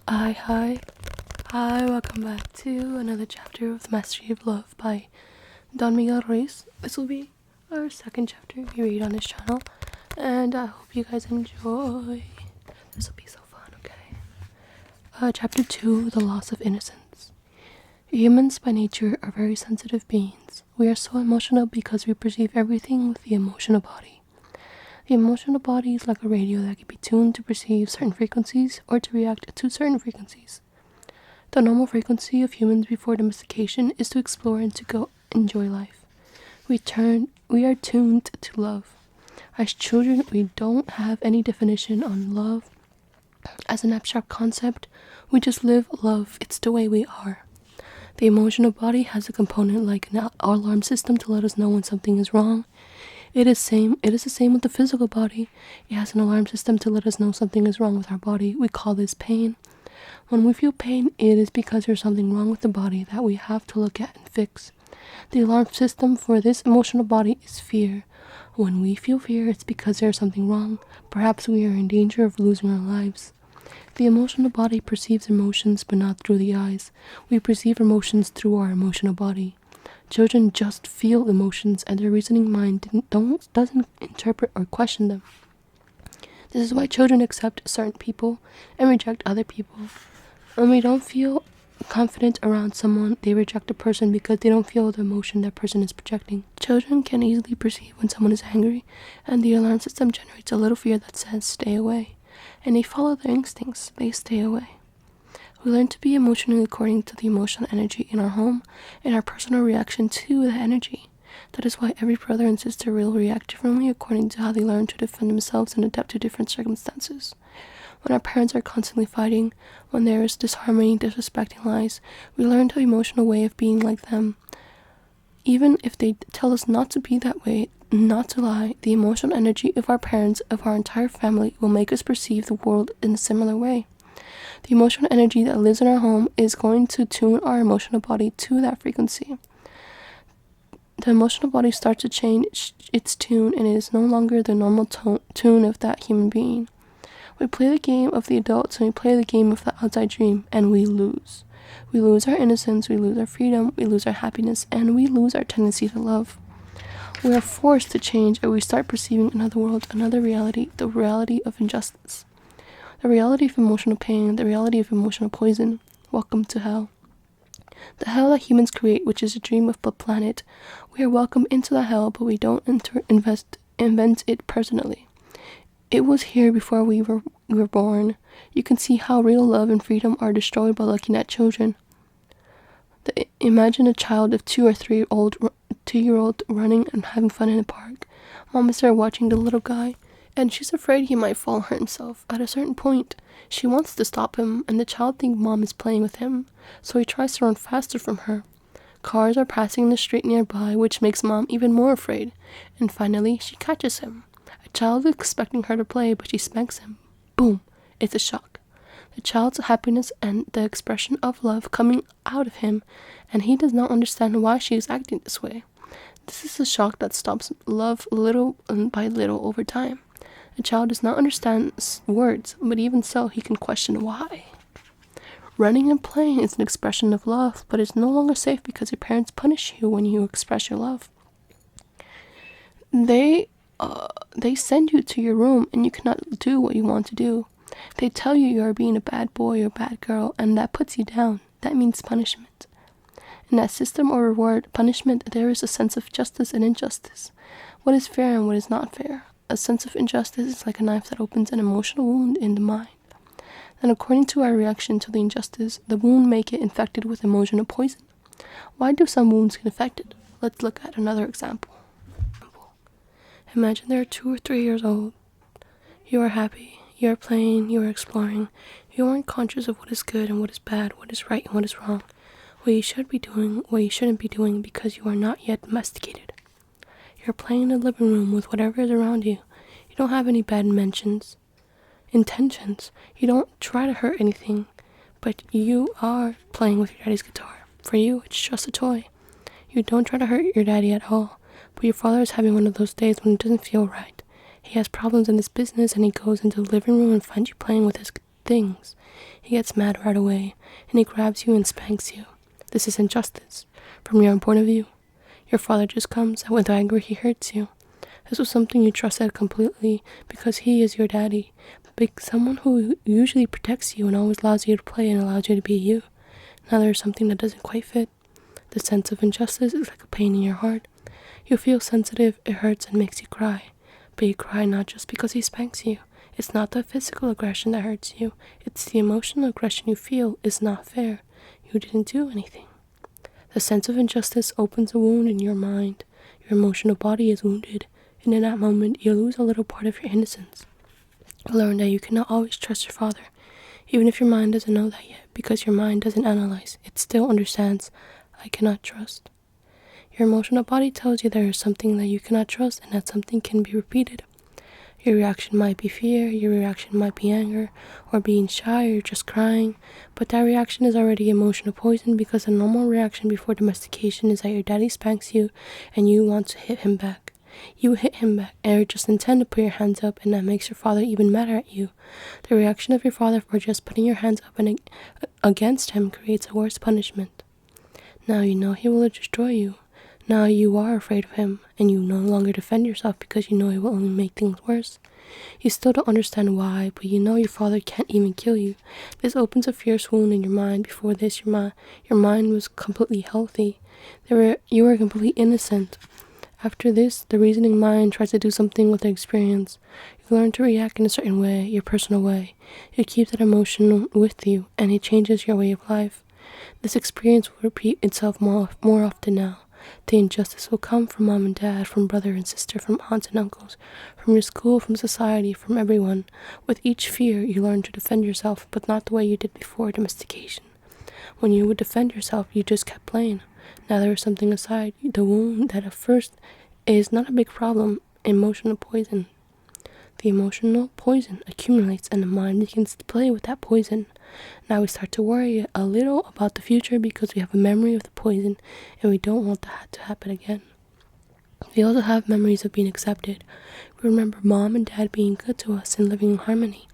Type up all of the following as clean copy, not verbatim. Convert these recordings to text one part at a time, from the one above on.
Hi, welcome back to another chapter of The Mastery of Love by Don Miguel Ruiz. This will be our second chapter we read on this channel, and I hope you guys enjoy. This will be so fun, okay? Chapter 2, The Loss of Innocence. Humans by nature are very sensitive beings. We are so emotional because we perceive everything with the emotional body. The emotional body is like a radio that can be tuned to perceive certain frequencies or to react to certain frequencies. The normal frequency of humans before domestication is to explore and to go enjoy life. We are tuned to love. As children, we don't have any definition on love as an abstract concept. We just live love. It's the way we are. The emotional body has a component like an alarm system to let us know when something is wrong. It is the same with the physical body. It has an alarm system to let us know something is wrong with our body. We call this pain. When we feel pain, it is because there's something wrong with the body that we have to look at and fix. The alarm system for this emotional body is fear. When we feel fear, it's because there's something wrong. Perhaps we are in danger of losing our lives. The emotional body perceives emotions, but not through the eyes. We perceive emotions through our emotional body. Children just feel emotions, and their reasoning mind doesn't interpret or question them. This is why children accept certain people and reject other people. When we don't feel confident around someone, they reject a person because they don't feel the emotion that person is projecting. Children can easily perceive when someone is angry, and the alarm system generates a little fear that says stay away. And they follow their instincts, they stay away. We learn to be emotional according to the emotional energy in our home and our personal reaction to the energy. That is why every brother and sister will react differently according to how they learn to defend themselves and adapt to different circumstances. When our parents are constantly fighting, when there is disharmony, disrespecting lies, we learn the emotional way of being like them. Even if they tell us not to be that way, not to lie, the emotional energy of our parents, of our entire family, will make us perceive the world in a similar way. The emotional energy that lives in our home is going to tune our emotional body to that frequency. The emotional body starts to change its tune, and it is no longer the normal tune of that human being. We play the game of the adults and we play the game of the outside dream, and we lose. We lose our innocence, we lose our freedom, we lose our happiness, and we lose our tendency to love. We are forced to change, and we start perceiving another world, another reality, the reality of injustice. The reality of emotional pain, the reality of emotional poison. Welcome to hell. The hell that humans create, which is a dream of the planet. We are welcome into the hell, but we don't invent it personally. It was here before we were born. You can see how real love and freedom are destroyed by looking at children. Imagine a child of 2 or 2-year-old running and having fun in a park. Mom is there watching the little guy, and she's afraid he might fall hurt himself. At a certain point, she wants to stop him, and the child thinks mom is playing with him, so he tries to run faster from her. Cars are passing in the street nearby, which makes mom even more afraid, and finally she catches him. A child is expecting her to play, but she spanks him. Boom! It's a shock. The child's happiness and the expression of love coming out of him, and he does not understand why she is acting this way. This is a shock that stops love little by little over time. A child does not understand words, but even so, he can question why. Running and playing is an expression of love, but it's no longer safe because your parents punish you when you express your love. They send you to your room and you cannot do what you want to do. They tell you are being a bad boy or bad girl, and that puts you down. That means punishment. In that system or reward, punishment, there is a sense of justice and injustice. What is fair and what is not fair? A sense of injustice is like a knife that opens an emotional wound in the mind. And according to our reaction to the injustice, the wound may get infected with emotional poison. Why do some wounds get infected? Let's look at another example. Imagine they're 2 or 3 years old. You are happy, you are playing, you are exploring. You aren't conscious of what is good and what is bad, what is right and what is wrong, what you should be doing, what you shouldn't be doing, because you are not yet domesticated. You're playing in the living room with whatever is around you. You don't have any bad intentions. You don't try to hurt anything, but you are playing with your daddy's guitar. For you, it's just a toy. You don't try to hurt your daddy at all, but your father is having one of those days when it doesn't feel right. He has problems in his business, and he goes into the living room and finds you playing with things. He gets mad right away, and he grabs you and spanks you. This is injustice. From your own point of view, your father just comes, and with anger he hurts you. This was something you trusted completely because he is your daddy, someone who usually protects you and always allows you to play and allows you to be you. Now there's something that doesn't quite fit. The sense of injustice is like a pain in your heart. You feel sensitive, it hurts and makes you cry. But you cry not just because he spanks you. It's not the physical aggression that hurts you. It's the emotional aggression you feel is not fair. You didn't do anything. The sense of injustice opens a wound in your mind. Your emotional body is wounded. And in that moment, you lose a little part of your innocence. You learn that you cannot always trust your father. Even if your mind doesn't know that yet. Because your mind doesn't analyze. It still understands. I cannot trust. Your emotional body tells you there is something that you cannot trust and that something can be repeated. Your reaction might be fear, your reaction might be anger, or being shy, or just crying, but that reaction is already emotional poison because the normal reaction before domestication is that your daddy spanks you and you want to hit him back. You hit him back and you just intend to put your hands up, and that makes your father even madder at you. The reaction of your father for just putting your hands up and against him creates a worse punishment. Now you know he will destroy you. Now you are afraid of him, and you no longer defend yourself because you know it will only make things worse. You still don't understand why, but you know your father can't even kill you. This opens a fierce wound in your mind. Before this, your mind was completely healthy. You were completely innocent. After this, the reasoning mind tries to do something with the experience. You learn to react in a certain way, your personal way. You keep that emotion with you, and it changes your way of life. This experience will repeat itself more often now. The injustice will come from mom and dad, from brother and sister, from aunts and uncles, from your school, from society, from everyone. With each fear, you learn to defend yourself, but not the way you did before domestication. When you would defend yourself, you just kept playing. Now there is something aside. The wound that at first is not a big problem, emotional poison. The emotional poison accumulates and the mind begins to play with that poison. Now we start to worry a little about the future because we have a memory of the poison and we don't want that to happen again. We also have memories of being accepted. We remember mom and dad being good to us and living in harmony.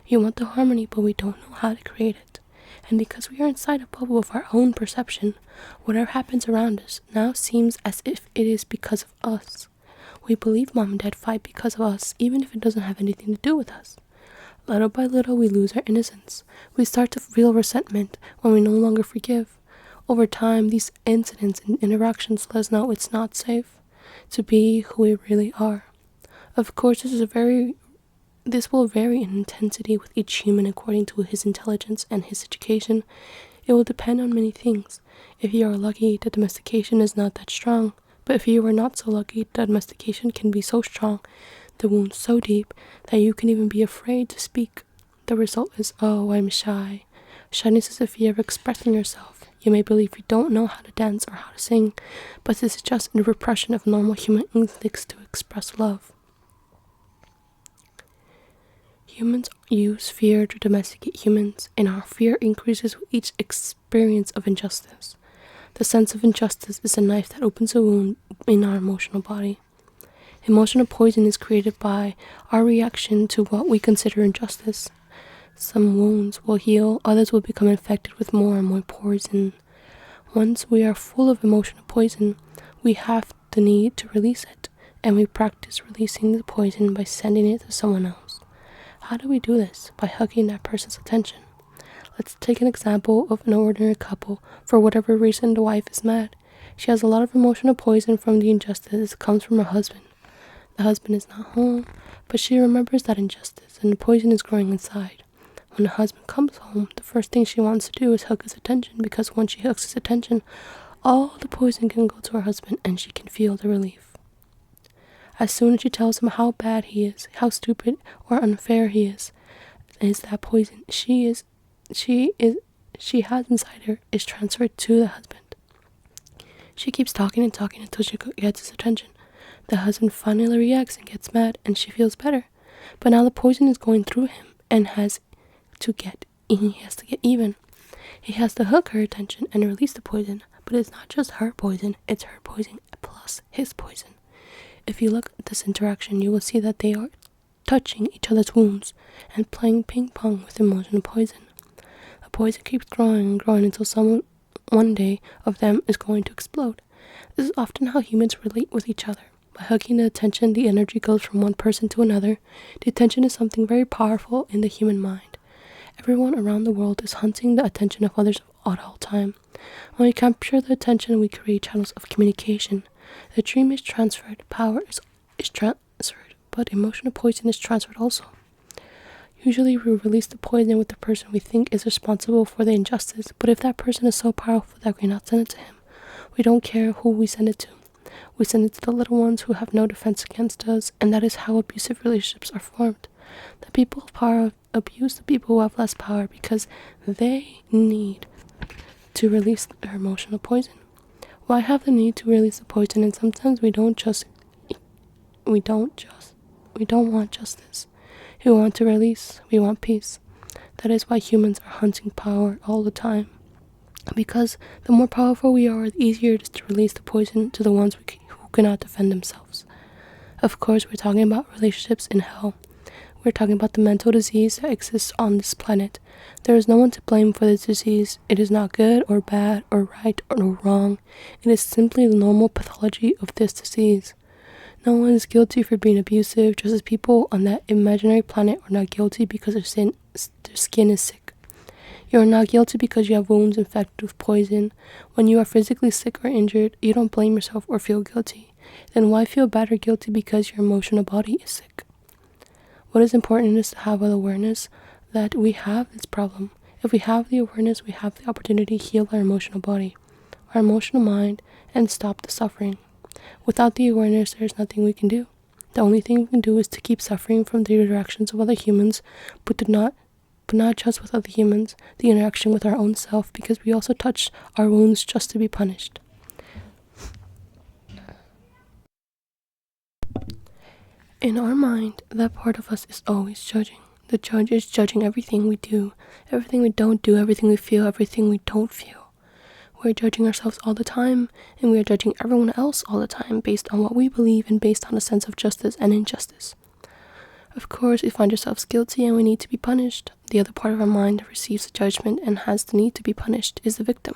We want the harmony, but we don't know how to create it. And because we are inside a bubble of our own perception, whatever happens around us now seems as if it is because of us. We believe mom and dad fight because of us, even if it doesn't have anything to do with us. Little by little, we lose our innocence. We start to feel resentment when we no longer forgive. Over time, these incidents and interactions let us know it's not safe to be who we really are. Of course, this will vary in intensity with each human according to his intelligence and his education. It will depend on many things. If you are lucky, the domestication is not that strong. But if you are not so lucky, the domestication can be so strong, the wound so deep, that you can even be afraid to speak. The result is, oh, I'm shy. Shyness is a fear of expressing yourself. You may believe you don't know how to dance or how to sing, but this is just a repression of normal human instincts to express love. Humans use fear to domesticate humans, and our fear increases with each experience of injustice. The sense of injustice is a knife that opens a wound in our emotional body. Emotional poison is created by our reaction to what we consider injustice. Some wounds will heal, others will become infected with more and more poison. Once we are full of emotional poison, we have the need to release it, and we practice releasing the poison by sending it to someone else. How do we do this? By hugging that person's attention. Let's take an example of an ordinary couple. For whatever reason, the wife is mad. She has a lot of emotional poison from the injustice. It comes from her husband. The husband is not home, but she remembers that injustice, and the poison is growing inside. When the husband comes home, the first thing she wants to do is hug his attention, because when she hugs his attention, all the poison can go to her husband, and she can feel the relief. As soon as she tells him how bad he is, how stupid or unfair he is that poison she has inside her is transferred to the husband. She keeps talking and talking until she gets his attention. The husband finally reacts and gets mad, and she feels better. But now the poison is going through him and he has to get even. He has to hook her attention and release the poison. But it's not just her poison, it's her poison plus his poison. If you look at this interaction, you will see that they are touching each other's wounds, and playing ping pong with emotional poison. The poison keeps growing and growing until one day of them is going to explode. This is often how humans relate with each other. By hooking the attention, the energy goes from one person to another. The attention is something very powerful in the human mind. Everyone around the world is hunting the attention of others at all time. When we capture the attention, we create channels of communication. The dream is transferred, power is transferred, but emotional poison is transferred also. Usually we release the poison with the person we think is responsible for the injustice, but if that person is so powerful that we not send it to him, we don't care who we send it to. We send it to the little ones who have no defense against us, and that is how abusive relationships are formed. The people of power abuse the people who have less power because they need to release their emotional poison. Well, I have the need to release the poison, and sometimes we don't want justice. We want to release, we want peace. That is why humans are hunting power all the time. Because the more powerful we are, the easier it is to release the poison to the ones who cannot defend themselves. Of course, we're talking about relationships in hell. We're talking about the mental disease that exists on this planet. There is no one to blame for this disease. It is not good or bad or right or wrong. It is simply the normal pathology of this disease. No one is guilty for being abusive, just as people on that imaginary planet are not guilty because their skin is sick. You are not guilty because you have wounds infected with poison. When you are physically sick or injured, you don't blame yourself or feel guilty. Then why feel bad or guilty because your emotional body is sick? What is important is to have an awareness that we have this problem. If we have the awareness, we have the opportunity to heal our emotional body, our emotional mind, and stop the suffering. Without the awareness, there is nothing we can do. The only thing we can do is to keep suffering from the interactions of other humans, but not just with other humans, the interaction with our own self, because we also touch our wounds just to be punished. In our mind, that part of us is always judging. The judge is judging everything we do, everything we don't do, everything we feel, everything we don't feel. We're judging ourselves all the time, and we are judging everyone else all the time based on what we believe and based on a sense of justice and injustice. Of course, we find ourselves guilty and we need to be punished. The other part of our mind that receives the judgment and has the need to be punished is the victim.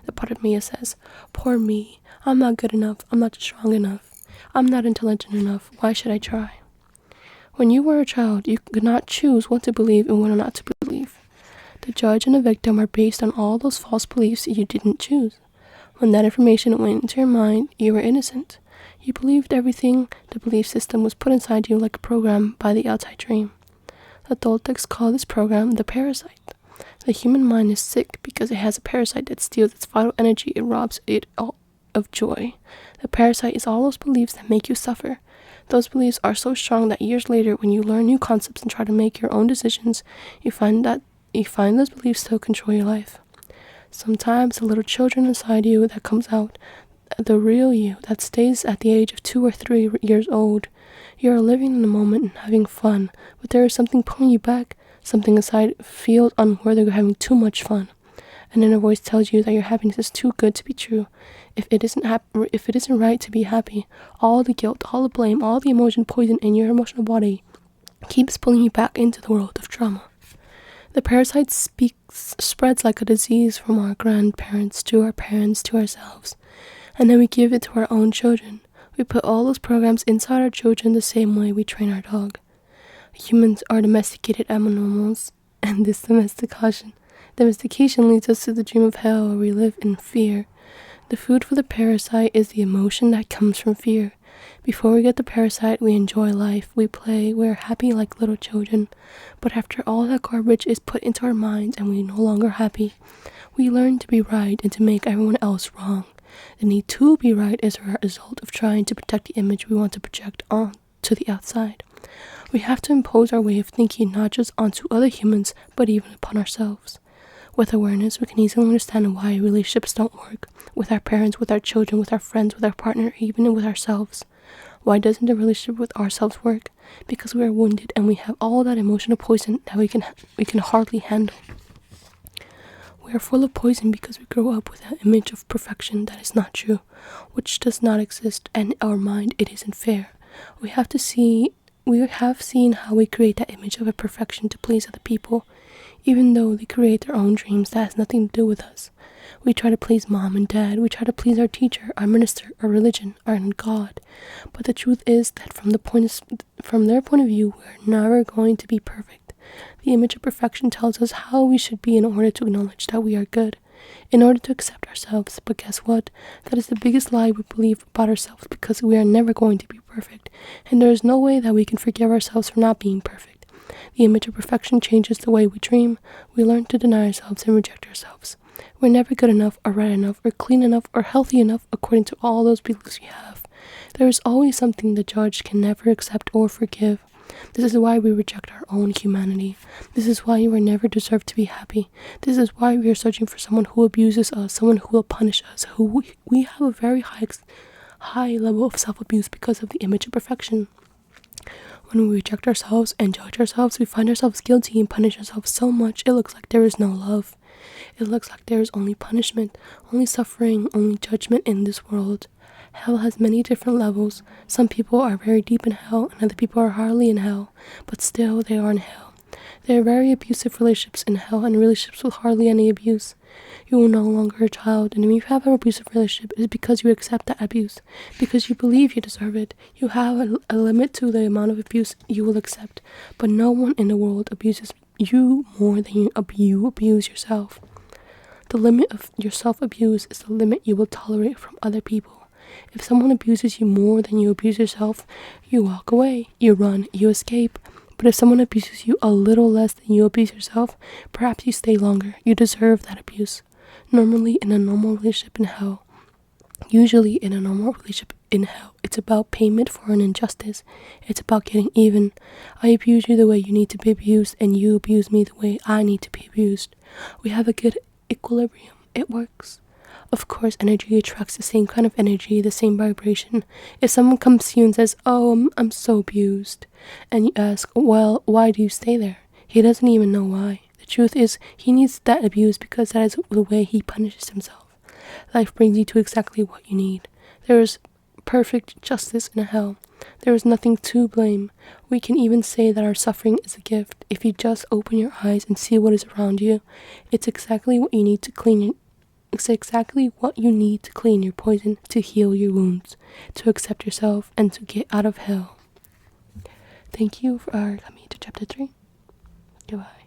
The part of me that says, poor me, I'm not good enough, I'm not strong enough, I'm not intelligent enough, why should I try? When you were a child, you could not choose what to believe and what not to believe. The judge and the victim are based on all those false beliefs you didn't choose. When that information went into your mind, you were innocent. You believed everything. The belief system was put inside you like a program by the outside dream. The Toltecs call this program the parasite. The human mind is sick because it has a parasite that steals its vital energy and robs it all of joy. The parasite is all those beliefs that make you suffer. Those beliefs are so strong that years later, when you learn new concepts and try to make your own decisions, you find those beliefs still control your life. Sometimes the little children inside you that comes out, the real you that stays at the age of 2 or 3 years old, you are living in the moment and having fun, but there is something pulling you back. Something inside feels unworthy of having too much fun. An inner voice tells you that your happiness is too good to be true. If it isn't right to be happy, all the guilt, all the blame, all the emotion poison in your emotional body keeps pulling you back into the world of trauma. The parasite spreads like a disease from our grandparents to our parents to ourselves, and then we give it to our own children. We put all those programs inside our children the same way we train our dog. Humans are domesticated animals, and this domestication leads us to the dream of hell where we live in fear. The food for the parasite is the emotion that comes from fear. Before we get the parasite, we enjoy life, we play, we are happy like little children. But after all that garbage is put into our minds and we are no longer happy, we learn to be right and to make everyone else wrong. The need to be right is a result of trying to protect the image we want to project on to the outside. We have to impose our way of thinking not just onto other humans, but even upon ourselves. With awareness, we can easily understand why relationships don't work with our parents, with our children, with our friends, with our partner, even with ourselves. Why doesn't the relationship with ourselves work? Because we are wounded and we have all that emotional poison that we can hardly handle. We are full of poison because we grow up with an image of perfection that is not true, which does not exist, and in our mind it isn't fair. We have to see we have seen how we create that image of a perfection to please other people, even though they create their own dreams that has nothing to do with us. We try to please mom and dad, we try to please our teacher, our minister, our religion, our God. But the truth is that from their point of view, we're never going to be perfect. The image of perfection tells us how we should be in order to acknowledge that we are good, in order to accept ourselves. But guess what? That is the biggest lie we believe about ourselves, because we are never going to be perfect, and there is no way that we can forgive ourselves for not being perfect. The image of perfection changes the way we dream. We learn to deny ourselves and reject ourselves. We're never good enough, or right enough, or clean enough, or healthy enough according to all those beliefs we have. There is always something the judge can never accept or forgive. This is why we reject our own humanity. This is why you are never deserved to be happy. This is why we are searching for someone who abuses us, someone who will punish us, who we have a very high level of self-abuse because of the image of perfection. When we reject ourselves and judge ourselves, we find ourselves guilty and punish ourselves so much it looks like there is no love. It looks like there is only punishment, only suffering, only judgment in this world. Hell has many different levels. Some people are very deep in hell, and other people are hardly in hell, but still they are in hell. There are very abusive relationships in hell, and relationships with hardly any abuse. You are no longer a child, and if you have an abusive relationship, it is because you accept that abuse, because you believe you deserve it. You have a limit to the amount of abuse you will accept, but no one in the world abuses you more than you abuse yourself. The limit of your self-abuse is the limit you will tolerate from other people. If someone abuses you more than you abuse yourself, you walk away, you run, you escape. But if someone abuses you a little less than you abuse yourself, perhaps you stay longer. You deserve that abuse. Normally, in a normal relationship in hell, it's about payment for an injustice. It's about getting even. I abuse you the way you need to be abused, and you abuse me the way I need to be abused. We have a good equilibrium. It works. Of course, energy attracts the same kind of energy, the same vibration. If someone comes to you and says, "Oh, I'm so abused," and you ask, "Well, why do you stay there?" He doesn't even know why. The truth is, he needs that abuse because that is the way he punishes himself. Life brings you to exactly what you need. There is perfect justice in hell. There is nothing to blame. We can even say that our suffering is a gift. If you just open your eyes and see what is around you, it's exactly what you need to clean your poison, to heal your wounds, to accept yourself, and to get out of hell. Thank you for coming to chapter 3. Goodbye.